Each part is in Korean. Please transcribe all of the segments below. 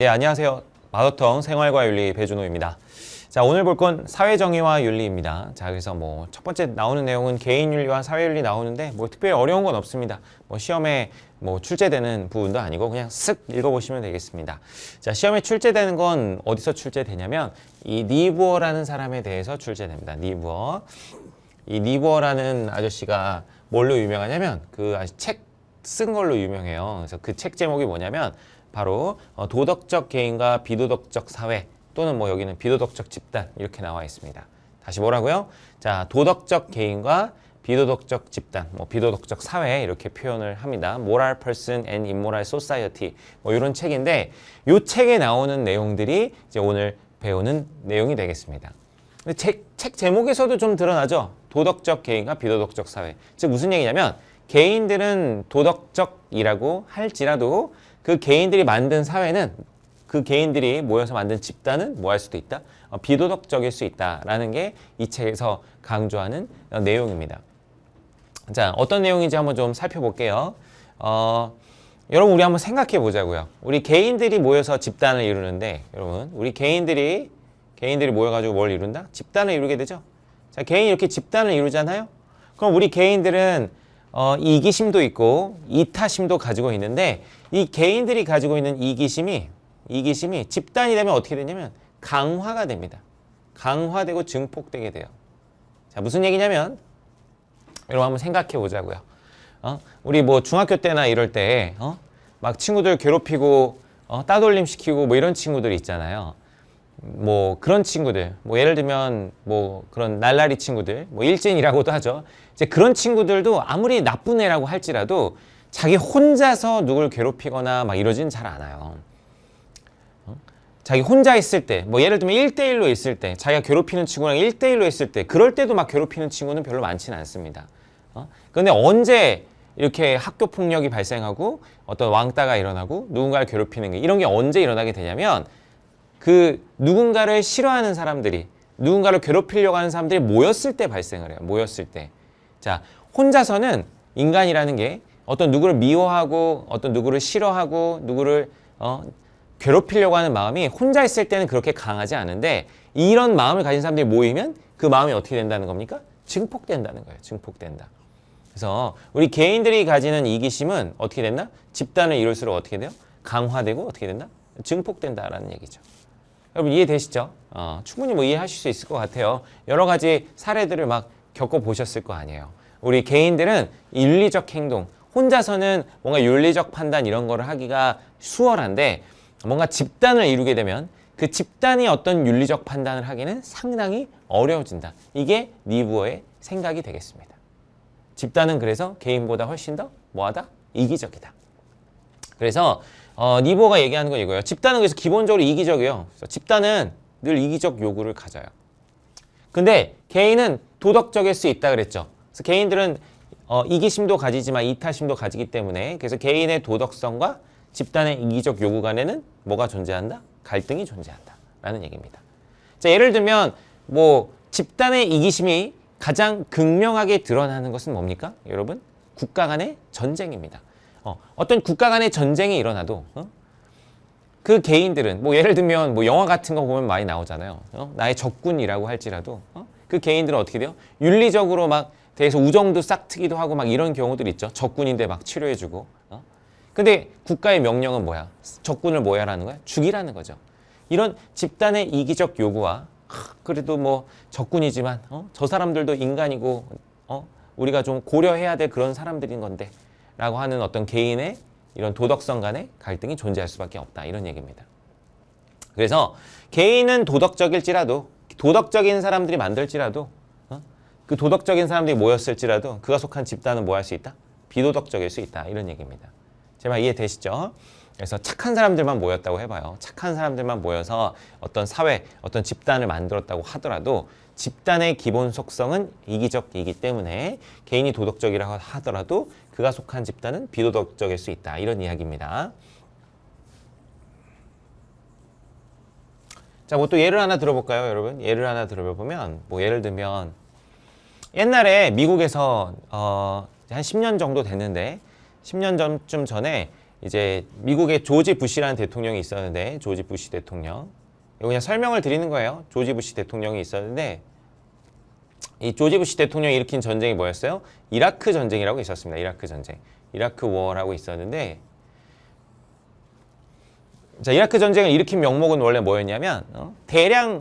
예, 안녕하세요. 마더텅 생활과 윤리 배준호입니다. 자, 오늘 볼 건 사회정의와 윤리입니다. 자, 그래서 뭐 첫 번째 나오는 내용은 개인윤리와 사회윤리 나오는데 뭐 특별히 어려운 건 없습니다. 뭐 시험에 뭐 출제되는 부분도 아니고 그냥 쓱 읽어보시면 되겠습니다. 자, 시험에 출제되는 건 어디서 출제되냐면 이 니부어라는 사람에 대해서 출제됩니다. 니부어. 이 니부어라는 아저씨가 뭘로 유명하냐면 그 책 쓴 걸로 유명해요. 그래서 그 책 제목이 뭐냐면 바로 도덕적 개인과 비도덕적 사회 또는 뭐 여기는 비도덕적 집단 이렇게 나와 있습니다. 다시 뭐라고요? 자, 도덕적 개인과 비도덕적 집단, 뭐 비도덕적 사회 이렇게 표현을 합니다. Moral Person and Immoral Society 뭐 이런 책인데 이 책에 나오는 내용들이 이제 오늘 배우는 내용이 되겠습니다. 근데 책 제목에서도 좀 드러나죠. 도덕적 개인과 비도덕적 사회. 즉 무슨 얘기냐면 개인들은 도덕적이라고 할지라도 그 개인들이 만든 사회는 그 개인들이 모여서 만든 집단은 뭐 할 수도 있다? 비도덕적일 수 있다라는 게 이 책에서 강조하는 내용입니다. 자, 어떤 내용인지 한번 좀 살펴볼게요. 여러분 우리 한번 생각해 보자고요. 우리 개인들이 모여서 집단을 이루는데 여러분 우리 개인들이 모여가지고 뭘 이룬다? 집단을 이루게 되죠. 자, 개인이 이렇게 집단을 이루잖아요. 그럼 우리 개인들은 이기심도 있고 이타심도 가지고 있는데 이 개인들이 가지고 있는 이기심이 집단이 되면 어떻게 되냐면 강화가 됩니다. 강화되고 증폭되게 돼요. 자, 무슨 얘기냐면 여러분 한번 생각해 보자고요. 우리 뭐 중학교 때나 이럴 때 막 친구들 괴롭히고 따돌림 시키고 뭐 이런 친구들 있잖아요. 뭐 그런 친구들, 뭐 예를 들면 뭐 그런 날라리 친구들, 뭐 일진이라고도 하죠. 이제 그런 친구들도 아무리 나쁜 애라고 할지라도 자기 혼자서 누굴 괴롭히거나 막 이러지는 잘 않아요. 자기 혼자 있을 때, 뭐 예를 들면 1대1로 있을 때, 자기가 괴롭히는 친구랑 1대1로 있을 때, 그럴 때도 막 괴롭히는 친구는 별로 많지는 않습니다. 그런데 언제 이렇게 학교 폭력이 발생하고 어떤 왕따가 일어나고 누군가를 괴롭히는 게 이런 게 언제 일어나게 되냐면 그 누군가를 싫어하는 사람들이 누군가를 괴롭히려고 하는 사람들이 모였을 때 발생을 해요. 모였을 때. 자, 혼자서는 인간이라는 게 어떤 누구를 미워하고 어떤 누구를 싫어하고 누구를 괴롭히려고 하는 마음이 혼자 있을 때는 그렇게 강하지 않은데 이런 마음을 가진 사람들이 모이면 그 마음이 어떻게 된다는 겁니까? 증폭된다는 거예요. 증폭된다. 그래서 우리 개인들이 가지는 이기심은 어떻게 된다? 집단을 이룰수록 어떻게 돼요? 강화되고 어떻게 된다? 증폭된다라는 얘기죠. 여러분 이해되시죠? 충분히 뭐 이해하실 수 있을 것 같아요. 여러 가지 사례들을 막 겪어보셨을 거 아니에요. 우리 개인들은 윤리적 행동, 혼자서는 뭔가 윤리적 판단 이런 거를 하기가 수월한데 뭔가 집단을 이루게 되면 그 집단이 어떤 윤리적 판단을 하기는 상당히 어려워진다. 이게 니부어의 생각이 되겠습니다. 집단은 그래서 개인보다 훨씬 더 뭐하다? 이기적이다. 그래서 니부어가 얘기하는 건 이거예요. 집단은 그래서 기본적으로 이기적이에요. 집단은 늘 이기적 요구를 가져요. 근데 개인은 도덕적일 수 있다 그랬죠. 그래서 개인들은 이기심도 가지지만 이타심도 가지기 때문에 그래서 개인의 도덕성과 집단의 이기적 요구 간에는 뭐가 존재한다? 갈등이 존재한다. 라는 얘기입니다. 자, 예를 들면 뭐 집단의 이기심이 가장 극명하게 드러나는 것은 뭡니까? 여러분, 국가 간의 전쟁입니다. 어떤 국가 간의 전쟁이 일어나도 그 개인들은 뭐 예를 들면 뭐 영화 같은 거 보면 많이 나오잖아요. 나의 적군이라고 할지라도 그 개인들은 어떻게 돼요? 윤리적으로 막 대해서 우정도 싹트기도 하고 막 이런 경우들이 있죠. 적군인데 막 치료해주고. 근데 국가의 명령은 뭐야? 적군을 뭐 하라는 거야? 죽이라는 거죠. 이런 집단의 이기적 요구와 그래도 뭐 적군이지만 저 사람들도 인간이고 우리가 좀 고려해야 될 그런 사람들인 건데 라고 하는 어떤 개인의 이런 도덕성 간의 갈등이 존재할 수밖에 없다. 이런 얘기입니다. 그래서 개인은 도덕적일지라도 도덕적인 사람들이 만들지라도 그 도덕적인 사람들이 모였을지라도 그가 속한 집단은 뭐 할 수 있다? 비도덕적일 수 있다. 이런 얘기입니다. 제 말 이해되시죠? 그래서 착한 사람들만 모였다고 해봐요. 착한 사람들만 모여서 어떤 사회, 어떤 집단을 만들었다고 하더라도 집단의 기본 속성은 이기적이기 때문에 개인이 도덕적이라고 하더라도 그가 속한 집단은 비도덕적일 수 있다. 이런 이야기입니다. 자, 뭐 또 예를 하나 들어볼까요, 여러분? 예를 하나 들어보면 뭐 예를 들면 옛날에 미국에서 한 10년 정도 됐는데 10년 전쯤 전에 이제 미국의 조지 부시라는 대통령이 있었는데, 조지 부시 대통령. 이거 그냥 설명을 드리는 거예요. 조지 부시 대통령이 있었는데, 이 조지 부시 대통령이 일으킨 전쟁이 뭐였어요? 이라크 전쟁이라고 있었습니다. 이라크 전쟁. 이라크 워라고 있었는데, 자, 이라크 전쟁을 일으킨 명목은 원래 뭐였냐면,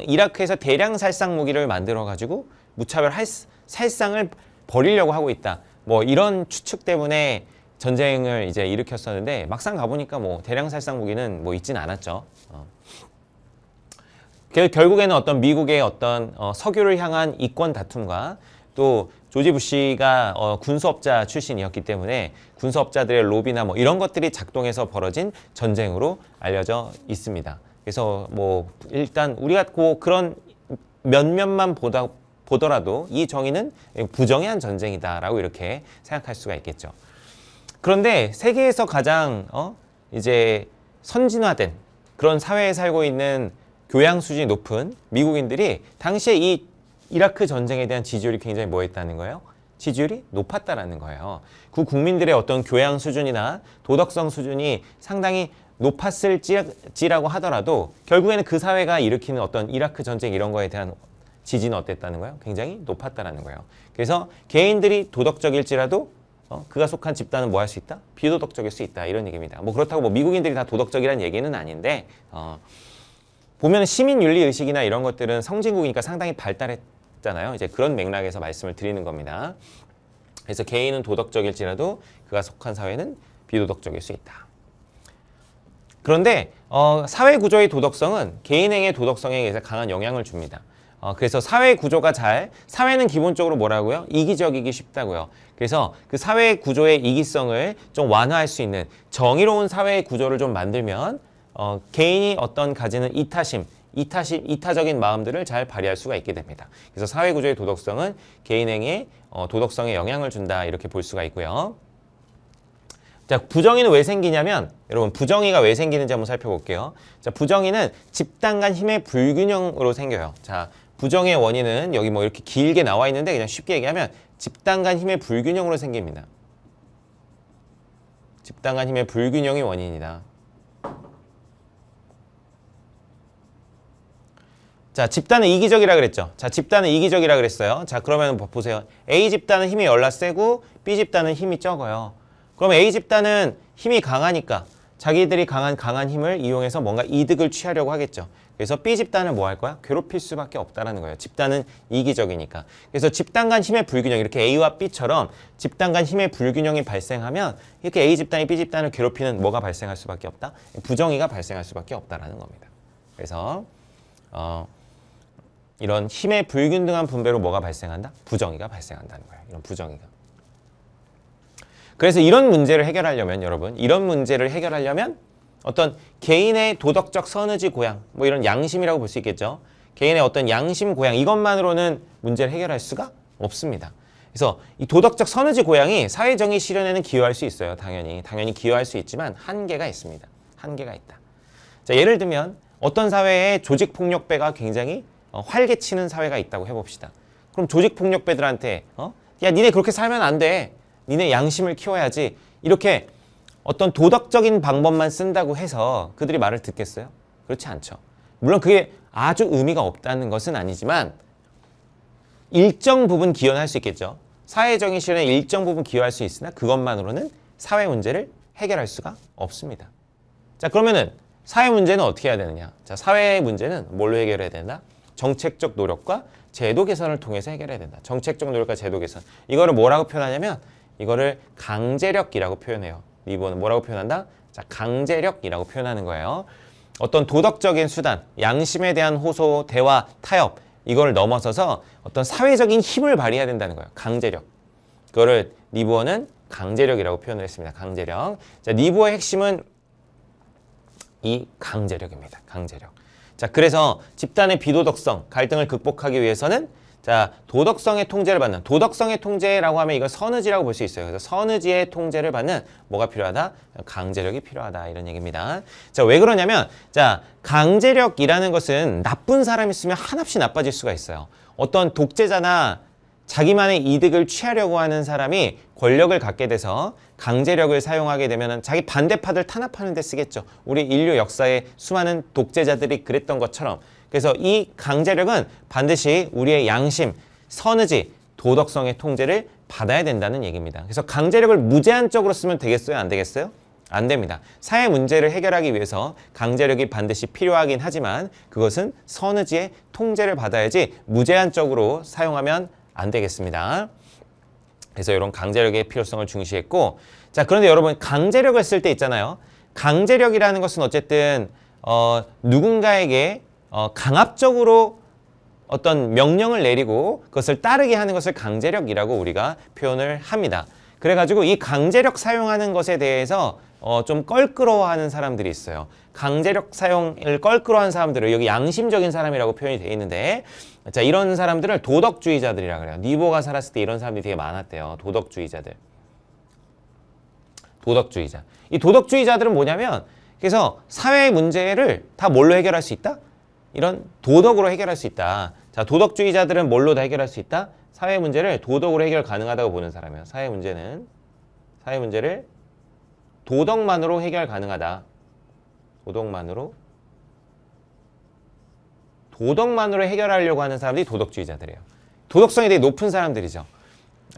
이라크에서 대량 살상 무기를 만들어 가지고 무차별 살상을 벌이려고 하고 있다. 뭐 이런 추측 때문에 전쟁을 이제 일으켰었는데, 막상 가보니까 뭐 대량 살상 무기는 뭐 있진 않았죠. 결국에는 어떤 미국의 어떤 석유를 향한 이권 다툼과 또 조지 부시가 군수업자 출신이었기 때문에 군수업자들의 로비나 뭐 이런 것들이 작동해서 벌어진 전쟁으로 알려져 있습니다. 그래서 뭐 일단 우리가 그런 면면만 보더라도 이 정의는 부정의한 전쟁이다라고 이렇게 생각할 수가 있겠죠. 그런데 세계에서 가장 이제 선진화된 그런 사회에 살고 있는 교양 수준이 높은 미국인들이 당시에 이 이라크 전쟁에 대한 지지율이 굉장히 뭐였다는 거예요? 지지율이 높았다라는 거예요. 그 국민들의 어떤 교양 수준이나 도덕성 수준이 상당히 높았을지라고 하더라도 결국에는 그 사회가 일으키는 어떤 이라크 전쟁 이런 거에 대한 지지는 어땠다는 거예요? 굉장히 높았다라는 거예요. 그래서 개인들이 도덕적일지라도 그가 속한 집단은 뭐 할 수 있다? 비도덕적일 수 있다. 이런 얘기입니다. 뭐 그렇다고 뭐 미국인들이 다 도덕적이라는 얘기는 아닌데 보면 시민윤리 의식이나 이런 것들은 성진국이니까 상당히 발달했잖아요. 이제 그런 맥락에서 말씀을 드리는 겁니다. 그래서 개인은 도덕적일지라도 그가 속한 사회는 비도덕적일 수 있다. 그런데 사회 구조의 도덕성은 개인행의 도덕성에 의해서 강한 영향을 줍니다. 그래서 사회 구조가 사회는 기본적으로 뭐라고요? 이기적이기 쉽다고요. 그래서 그 사회 구조의 이기성을 좀 완화할 수 있는 정의로운 사회 구조를 좀 만들면 개인이 어떤 가지는 이타적인 마음들을 잘 발휘할 수가 있게 됩니다. 그래서 사회 구조의 도덕성은 개인행의 도덕성에 영향을 준다 이렇게 볼 수가 있고요. 자, 부정의는 왜 생기냐면 여러분 부정의가 왜 생기는지 한번 살펴볼게요. 자, 부정의는 집단 간 힘의 불균형으로 생겨요. 자, 부정의 원인은 여기 뭐 이렇게 길게 나와 있는데 그냥 쉽게 얘기하면 집단 간 힘의 불균형으로 생깁니다. 집단 간 힘의 불균형이 원인이다. 자, 집단은 이기적이라 그랬죠. 자, 집단은 이기적이라 그랬어요. 자, 그러면 보세요. A 집단은 힘이 열나 세고 B 집단은 힘이 적어요. 그러면 A 집단은 힘이 강하니까 자기들이 강한 힘을 이용해서 뭔가 이득을 취하려고 하겠죠. 그래서 B 집단을 뭐 할 거야? 괴롭힐 수밖에 없다라는 거예요. 집단은 이기적이니까. 그래서 집단 간 힘의 불균형, 이렇게 A와 B처럼 집단 간 힘의 불균형이 발생하면 이렇게 A 집단이 B 집단을 괴롭히는 뭐가 발생할 수밖에 없다? 부정의가 발생할 수밖에 없다라는 겁니다. 그래서 이런 힘의 불균등한 분배로 뭐가 발생한다? 부정의가 발생한다는 거예요. 이런 부정의가. 그래서 이런 문제를 해결하려면 여러분, 이런 문제를 해결하려면 어떤 개인의 도덕적 선의지 고양, 뭐 이런 양심이라고 볼 수 있겠죠. 개인의 어떤 양심 고양, 이것만으로는 문제를 해결할 수가 없습니다. 그래서 이 도덕적 선의지 고양이 사회정의 실현에는 기여할 수 있어요. 당연히 기여할 수 있지만 한계가 있습니다. 한계가 있다. 자, 예를 들면 어떤 사회에 조직폭력배가 굉장히 활개치는 사회가 있다고 해봅시다. 그럼 조직폭력배들한테 야, 니네 그렇게 살면 안 돼. 니네 양심을 키워야지. 이렇게 어떤 도덕적인 방법만 쓴다고 해서 그들이 말을 듣겠어요? 그렇지 않죠. 물론 그게 아주 의미가 없다는 것은 아니지만 일정 부분 기여할 수 있겠죠. 사회적인 실현에 일정 부분 기여할 수 있으나 그것만으로는 사회 문제를 해결할 수가 없습니다. 자, 그러면은 사회 문제는 어떻게 해야 되느냐? 자, 사회 문제는 뭘로 해결해야 된다? 정책적 노력과 제도 개선을 통해서 해결해야 된다. 정책적 노력과 제도 개선. 이거를 뭐라고 표현하냐면 이거를 강제력이라고 표현해요. 리버는 뭐라고 표현한다? 자, 강제력이라고 표현하는 거예요. 어떤 도덕적인 수단, 양심에 대한 호소, 대화, 타협 이걸 넘어서서 어떤 사회적인 힘을 발휘해야 된다는 거예요. 강제력. 그거를 리버는 강제력이라고 표현을 했습니다. 강제력. 자, 리버의 핵심은 이 강제력입니다. 강제력. 자, 그래서 집단의 비도덕성, 갈등을 극복하기 위해서는 자, 도덕성의 통제를 받는, 도덕성의 통제라고 하면 이걸 선의지라고 볼 수 있어요. 그래서 선의지의 통제를 받는 뭐가 필요하다? 강제력이 필요하다. 이런 얘기입니다. 자, 왜 그러냐면, 자, 강제력이라는 것은 나쁜 사람이 있으면 한없이 나빠질 수가 있어요. 어떤 독재자나 자기만의 이득을 취하려고 하는 사람이 권력을 갖게 돼서 강제력을 사용하게 되면 자기 반대파들 탄압하는 데 쓰겠죠. 우리 인류 역사에 수많은 독재자들이 그랬던 것처럼. 그래서 이 강제력은 반드시 우리의 양심, 선의지, 도덕성의 통제를 받아야 된다는 얘기입니다. 그래서 강제력을 무제한적으로 쓰면 되겠어요? 안 되겠어요? 안 됩니다. 사회 문제를 해결하기 위해서 강제력이 반드시 필요하긴 하지만 그것은 선의지의 통제를 받아야지 무제한적으로 사용하면 안 되겠습니다. 그래서 이런 강제력의 필요성을 중시했고, 자, 그런데 여러분 강제력을 쓸 때 있잖아요. 강제력이라는 것은 어쨌든 누군가에게 강압적으로 어떤 명령을 내리고 그것을 따르게 하는 것을 강제력이라고 우리가 표현을 합니다. 그래가지고 이 강제력 사용하는 것에 대해서 좀 껄끄러워하는 사람들이 있어요. 강제력 사용을 껄끄러워하는 사람들을 여기 양심적인 사람이라고 표현이 되어 있는데, 자, 이런 사람들을 도덕주의자들이라고 그래요. 니보가 살았을 때 이런 사람들이 되게 많았대요. 도덕주의자들. 도덕주의자. 이 도덕주의자들은 뭐냐면, 그래서 사회의 문제를 다 뭘로 해결할 수 있다? 이런 도덕으로 해결할 수 있다. 자, 도덕주의자들은 뭘로 다 해결할 수 있다? 사회 문제를 도덕으로 해결 가능하다고 보는 사람이에요. 사회 문제를 도덕만으로 해결 가능하다. 도덕만으로 해결하려고 하는 사람들이 도덕주의자들이에요. 도덕성이 되게 높은 사람들이죠.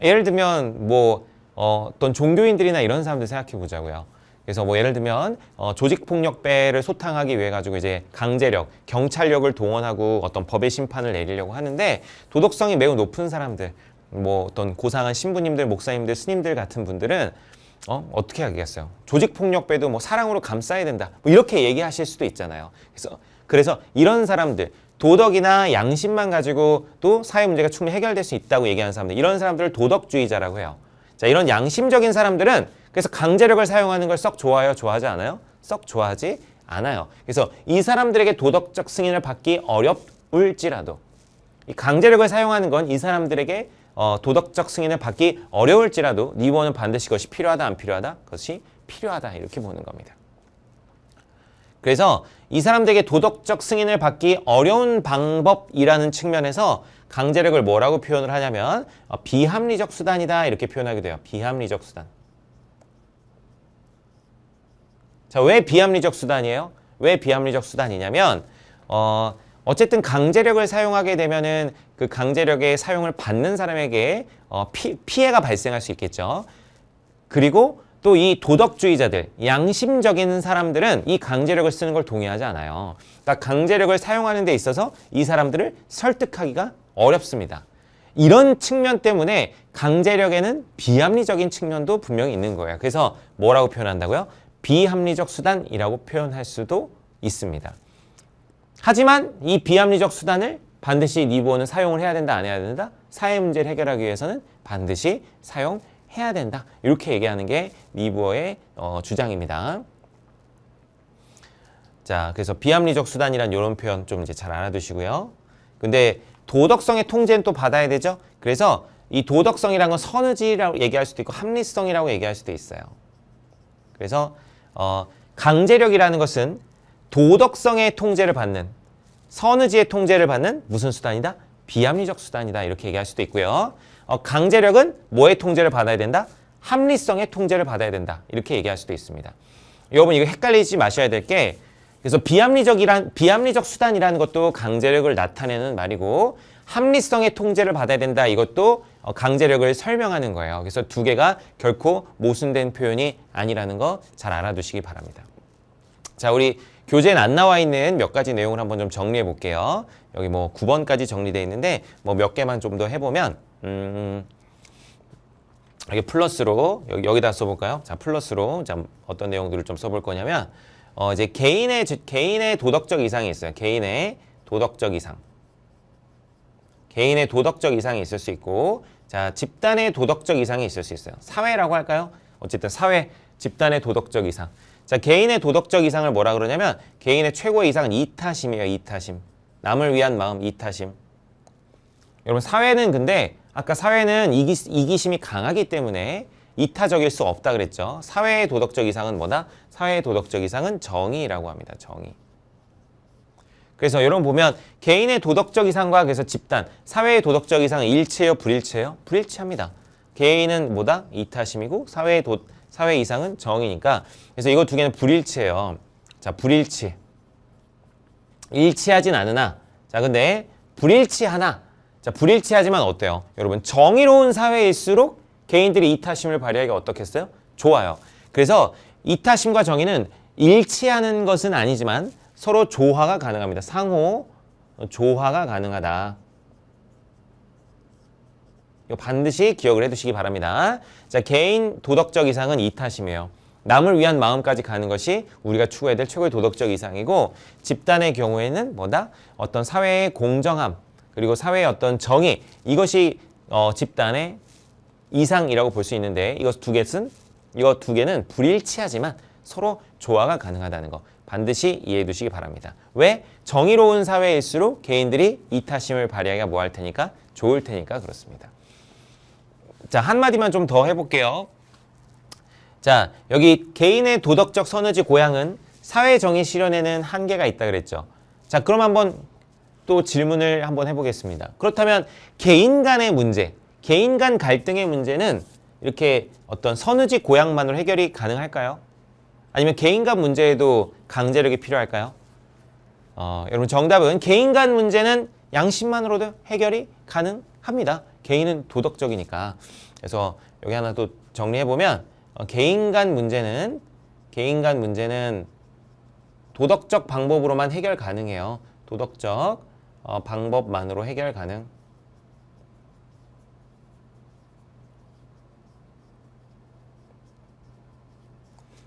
예를 들면 뭐 어떤 종교인들이나 이런 사람들 생각해 보자고요. 그래서 뭐 예를 들면 조직폭력배를 소탕하기 위해 가지고 이제 강제력, 경찰력을 동원하고 어떤 법의 심판을 내리려고 하는데 도덕성이 매우 높은 사람들, 뭐 어떤 고상한 신부님들, 목사님들, 스님들 같은 분들은 어떻게 하겠어요? 조직폭력배도 뭐 사랑으로 감싸야 된다. 뭐 이렇게 얘기하실 수도 있잖아요. 그래서 이런 사람들, 도덕이나 양심만 가지고 또 사회 문제가 충분히 해결될 수 있다고 얘기하는 사람들, 이런 사람들을 도덕주의자라고 해요. 자, 이런 양심적인 사람들은 그래서 강제력을 사용하는 걸 썩 좋아해요? 좋아하지 않아요? 썩 좋아하지 않아요. 그래서 이 사람들에게 도덕적 승인을 받기 어려울지라도, 이 강제력을 사용하는 건 이 사람들에게 도덕적 승인을 받기 어려울지라도 니보는 반드시 그것이 필요하다, 안 필요하다? 그것이 필요하다, 이렇게 보는 겁니다. 그래서 이 사람들에게 도덕적 승인을 받기 어려운 방법이라는 측면에서 강제력을 뭐라고 표현을 하냐면 비합리적 수단이다, 이렇게 표현하게 돼요. 비합리적 수단. 자, 왜 비합리적 수단이에요? 왜 비합리적 수단이냐면 어쨌든 강제력을 사용하게 되면은 그 강제력의 사용을 받는 사람에게 피해가 발생할 수 있겠죠. 그리고 또 이 도덕주의자들, 양심적인 사람들은 이 강제력을 쓰는 걸 동의하지 않아요. 그러니까 강제력을 사용하는 데 있어서 이 사람들을 설득하기가 어렵습니다. 이런 측면 때문에 강제력에는 비합리적인 측면도 분명히 있는 거예요. 그래서 뭐라고 표현한다고요? 비합리적 수단이라고 표현할 수도 있습니다. 하지만 이 비합리적 수단을 반드시 니보는 사용을 해야 된다, 안 해야 된다? 사회 문제를 해결하기 위해서는 반드시 사용해야 된다. 이렇게 얘기하는 게 니보의 주장입니다. 자, 그래서 비합리적 수단이란 이런 표현 좀 이제 잘 알아두시고요. 근데 도덕성의 통제는 또 받아야 되죠. 그래서 이 도덕성이라는 건 선의지라고 얘기할 수도 있고 합리성이라고 얘기할 수도 있어요. 그래서 강제력이라는 것은 도덕성의 통제를 받는, 선의지의 통제를 받는 무슨 수단이다? 비합리적 수단이다, 이렇게 얘기할 수도 있고요. 강제력은 뭐의 통제를 받아야 된다? 합리성의 통제를 받아야 된다, 이렇게 얘기할 수도 있습니다. 여러분 이거 헷갈리지 마셔야 될 게, 그래서 비합리적 수단이라는 것도 강제력을 나타내는 말이고 합리성의 통제를 받아야 된다, 이것도 강제력을 설명하는 거예요. 그래서 두 개가 결코 모순된 표현이 아니라는 거 잘 알아두시기 바랍니다. 자, 우리 교재엔 안 나와 있는 몇 가지 내용을 한번 좀 정리해 볼게요. 여기 뭐 9번까지 정리되어 있는데 뭐 몇 개만 좀 더 해보면 여기 플러스로 여기다 써볼까요? 자, 플러스로 자, 어떤 내용들을 좀 써볼 거냐면 이제 개인의 도덕적 이상이 있어요. 개인의 도덕적 이상. 개인의 도덕적 이상이 있을 수 있고, 자, 집단의 도덕적 이상이 있을 수 있어요. 사회라고 할까요? 어쨌든 사회, 집단의 도덕적 이상. 자, 개인의 도덕적 이상을 뭐라 그러냐면 개인의 최고의 이상은 이타심이에요. 이타심. 남을 위한 마음, 이타심. 여러분 사회는 근데 아까 사회는 이기심이 강하기 때문에 이타적일 수 없다 그랬죠. 사회의 도덕적 이상은 뭐다? 사회의 도덕적 이상은 정의라고 합니다. 정의. 그래서 여러분 보면 개인의 도덕적 이상과 그래서 집단, 사회의 도덕적 이상은 일치해요, 불일치해요? 불일치합니다. 개인은 뭐다? 이타심이고 사회 이상은 정의니까 그래서 이거 두 개는 불일치해요. 자, 불일치. 일치하진 않으나 자, 근데 불일치하나 자, 불일치하지만 어때요? 여러분 정의로운 사회일수록 개인들이 이타심을 발휘하기가 어떻겠어요? 좋아요. 그래서 이타심과 정의는 일치하는 것은 아니지만 서로 조화가 가능합니다. 상호 조화가 가능하다. 이거 반드시 기억을 해두시기 바랍니다. 자, 개인 도덕적 이상은 이타심이에요. 남을 위한 마음까지 가는 것이 우리가 추구해야 될 최고의 도덕적 이상이고 집단의 경우에는 뭐다? 어떤 사회의 공정함 그리고 사회의 어떤 정의 이것이 집단의 이상이라고 볼 수 있는데 이거 두 개는 불일치하지만 서로 조화가 가능하다는 거 반드시 이해해 두시기 바랍니다. 왜? 정의로운 사회일수록 개인들이 이타심을 발휘하기가 뭐 할 테니까? 좋을 테니까 그렇습니다. 자, 한마디만 좀 더 해볼게요. 자, 여기 개인의 도덕적 선의지 고양은 사회 정의 실현에는 한계가 있다 그랬죠. 자, 그럼 한번 또 질문을 한번 해보겠습니다. 그렇다면 개인 간의 문제, 개인 간 갈등의 문제는 이렇게 어떤 선의지 고양만으로 해결이 가능할까요? 아니면 개인 간 문제에도 강제력이 필요할까요? 여러분 정답은 개인 간 문제는 양심만으로도 해결이 가능합니다. 개인은 도덕적이니까. 그래서 여기 하나 또 정리해보면 개인 간 문제는 도덕적 방법으로만 해결 가능해요. 도덕적 방법만으로 해결 가능.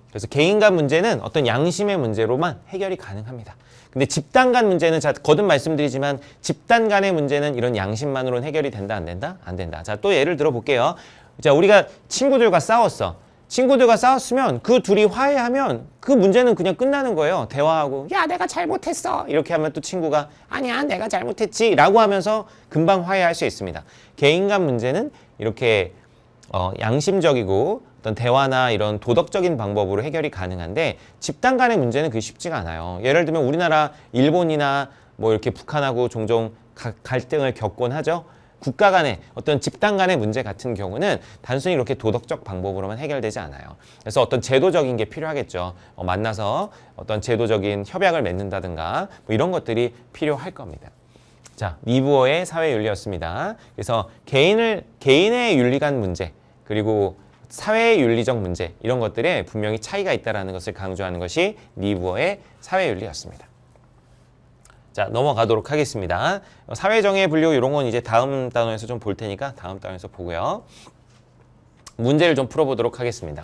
그래서 개인 간 문제는 어떤 양심의 문제로만 해결이 가능합니다. 근데 집단 간 문제는 자, 거듭 말씀드리지만 집단 간의 문제는 이런 양심만으로는 해결이 된다, 안 된다? 안 된다. 자, 또 예를 들어 볼게요. 자, 우리가 친구들과 싸웠어. 친구들과 싸웠으면 그 둘이 화해하면 그 문제는 그냥 끝나는 거예요. 대화하고 야, 내가 잘못했어. 이렇게 하면 또 친구가 아니야, 내가 잘못했지 라고 하면서 금방 화해할 수 있습니다. 개인 간 문제는 이렇게 양심적이고 어떤 대화나 이런 도덕적인 방법으로 해결이 가능한데 집단 간의 문제는 그게 쉽지가 않아요. 예를 들면 우리나라, 일본이나 뭐 이렇게 북한하고 종종 갈등을 겪곤 하죠. 국가 간의 어떤 집단 간의 문제 같은 경우는 단순히 이렇게 도덕적 방법으로만 해결되지 않아요. 그래서 어떤 제도적인 게 필요하겠죠. 만나서 어떤 제도적인 협약을 맺는다든가 뭐 이런 것들이 필요할 겁니다. 자, 니부어의 사회윤리였습니다. 그래서 개인의 윤리관 문제 그리고 사회의 윤리적 문제 이런 것들에 분명히 차이가 있다는 것을 강조하는 것이 니부어의 사회윤리였습니다. 자, 넘어가도록 하겠습니다. 사회정의 분류 이런 건 이제 다음 단원에서 좀 볼 테니까 다음 단원에서 보고요. 문제를 좀 풀어보도록 하겠습니다.